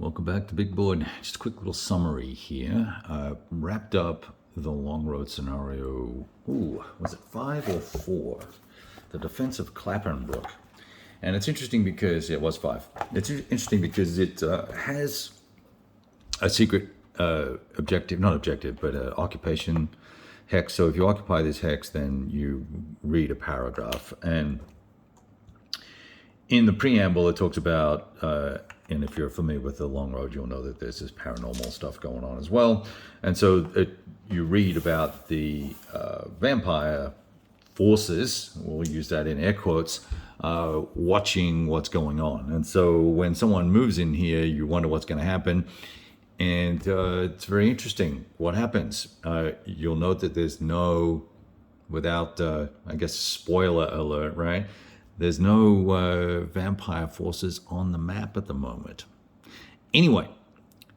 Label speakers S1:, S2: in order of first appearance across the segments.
S1: Welcome back to Big Board. Just a quick little summary here. Wrapped up the long road scenario. Was it 5 or 4? The defense of Clappenbrook. And it's interesting because it was 5. It's interesting because it has a secret objective, not objective, but occupation hex. So if you occupy this hex, then you read a paragraph. And in the preamble, it talks about, and if you're familiar with the long road, you'll know that there's this paranormal stuff going on as well. And so you read about the vampire forces, we'll use that in air quotes, watching what's going on. And so when someone moves in here, you wonder what's going to happen. And it's very interesting what happens. You'll note that there's no, without, I guess, spoiler alert, right? There's no vampire forces on the map at the moment. Anyway,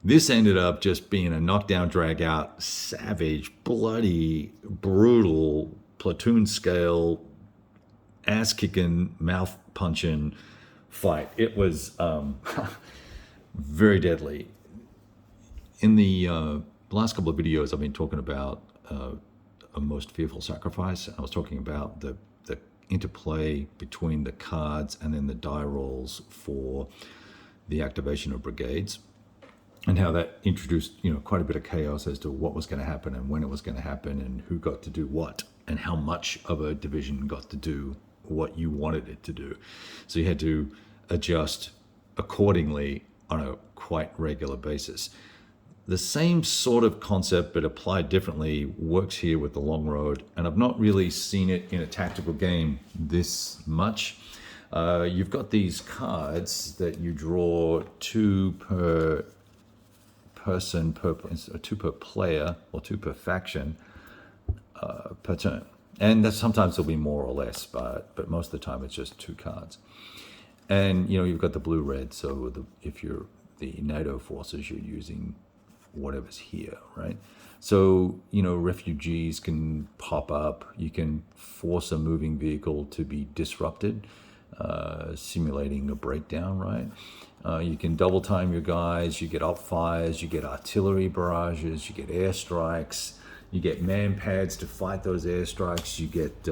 S1: this ended up just being a knockdown, drag out, savage, bloody, brutal, platoon scale, ass kicking, mouth punching fight. It was very deadly. In the last couple of videos, I've been talking about a most fearful sacrifice. I was talking about the interplay between the cards and then the die rolls for the activation of brigades, and how that introduced quite a bit of chaos as to what was going to happen and when it was going to happen and who got to do what and how much of a division got to do what you wanted it to do. So you had to adjust accordingly on a quite regular basis. The same sort of concept, but applied differently, works here with the long road, and I've not really seen it in a tactical game this much. You've got these cards that you draw 2 per person, 2 per player, or 2 per faction per turn. And sometimes there'll be more or less, but most of the time it's just 2 cards. And you've got the blue-red, so if you're the NATO forces, you're using whatever's here, right? So, refugees can pop up. You can force a moving vehicle to be disrupted, simulating a breakdown, right? You can double time your guys. You get up fires, you get artillery barrages, you get airstrikes, you get man pads to fight those airstrikes, you get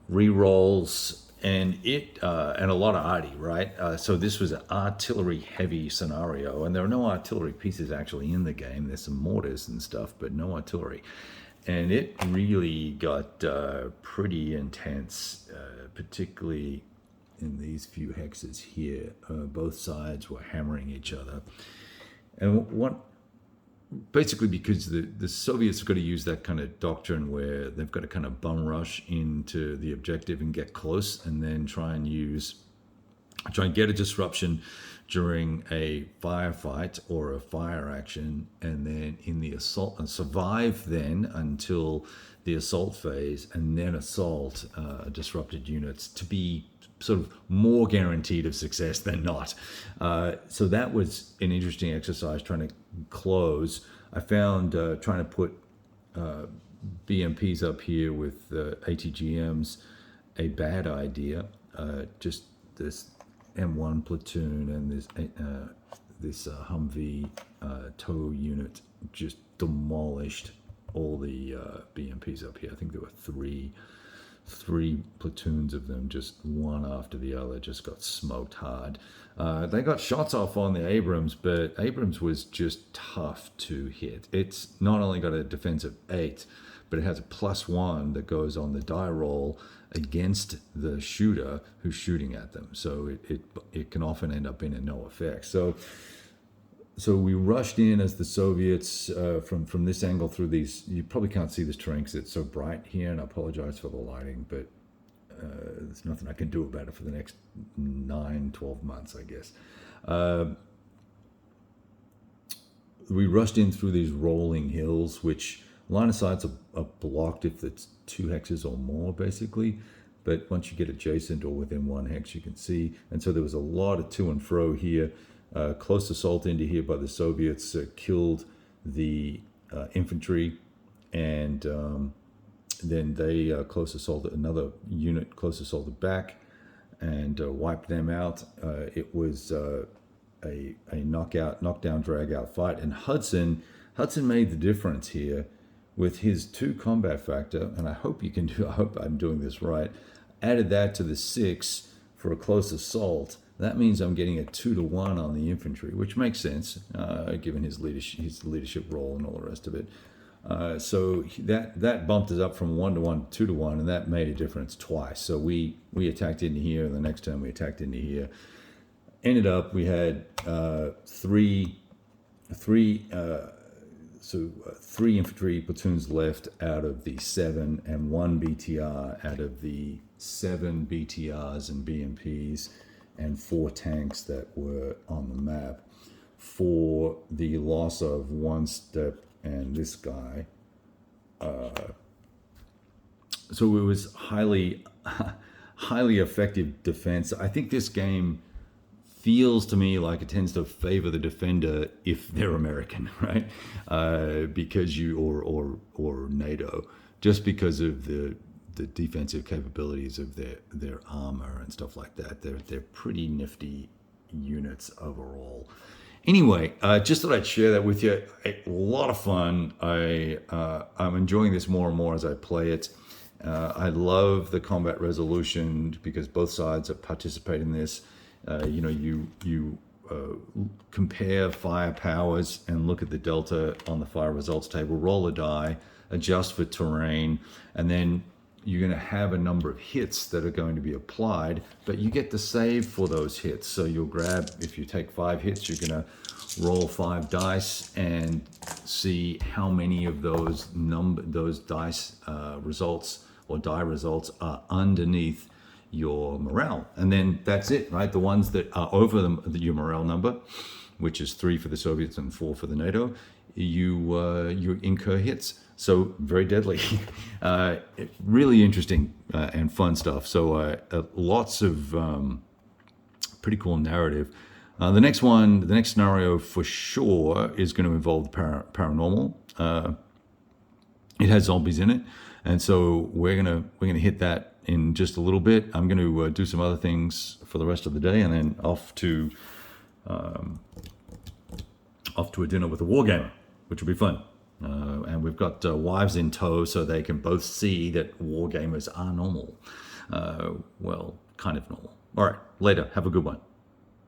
S1: re-rolls, and a lot of arty, right? So this was an artillery-heavy scenario, and there are no artillery pieces actually in the game. There's some mortars and stuff, but no artillery. And it really got pretty intense, particularly in these few hexes here. Both sides were hammering each other. And basically because the Soviets have got to use that kind of doctrine where they've got to kind of bum rush into the objective and get close, and then try and get a disruption during a firefight or a fire action, and then in the assault, and survive then until the assault phase, and then assault disrupted units to be sort of more guaranteed of success than not. So that was an interesting exercise trying to close. I found trying to put BMPs up here with ATGMs a bad idea. Just this M1 platoon and this Humvee tow unit just demolished all the BMPs up here. I think there were three platoons of them, just one after the other, just got smoked hard. They got shots off on the Abrams, but Abrams was just tough to hit. It's not only got a defense of 8, but it has a +1 that goes on the die roll against the shooter who's shooting at them. So it can often end up being a no effect. So we rushed in as the Soviets from this angle through these. You probably can't see this terrain because it's so bright here, and I apologize for the lighting, but there's nothing I can do about it for the next 9-12 months, I guess. We rushed in through these rolling hills, which line of sights are blocked if it's 2 hexes or more, basically. But once you get adjacent or within 1 hex, you can see. And so there was a lot of to and fro here. Close assault into here by the Soviets killed the infantry, and then they another unit close assaulted back and wiped them out. It was a knockdown, drag out fight. And Hudson made the difference here with his 2 combat factor, and I hope I'm doing this right. Added that to the 6 for a close assault. That means I'm getting a 2-to-1 on the infantry, which makes sense given his leadership role and all the rest of it. So that bumped us up from 1-to-1 to 2-to-1, and that made a difference twice. So we attacked into here, and the next turn we attacked into here. Ended up we had three infantry platoons left out of the 7, and 1 BTR out of the 7 BTRs and BMPs, and 4 tanks that were on the map, for the loss of 1 step and this guy. So it was highly effective defense. I think this game feels to me like it tends to favor the defender if they're American, right? Because or NATO, just because of the defensive capabilities of their armor and stuff like that. They're pretty nifty units overall. Anyway, just thought I'd share that with you. A lot of fun. I'm enjoying this more and more as I play it. I love the combat resolution because both sides participate in this. You compare fire powers and look at the delta on the fire results table, roll a die, adjust for terrain, and then you're going to have a number of hits that are going to be applied, but you get to save for those hits. So you'll grab, if you take 5 hits, you're going to roll 5 dice and see how many of those dice results or die results are underneath your morale. And then that's it, right? The ones that are over your morale number, which is 3 for the Soviets and 4 for the NATO, you incur hits. So very deadly. Really interesting and fun stuff. So lots of pretty cool narrative. The next scenario for sure is going to involve paranormal. It has zombies in it, and so we're gonna hit that in just a little bit. I'm going to do some other things for the rest of the day, and then off to a dinner with a wargamer, which will be fun. And we've got wives in tow, so they can both see that wargamers are normal. Well, kind of normal. All right, later. Have a good one.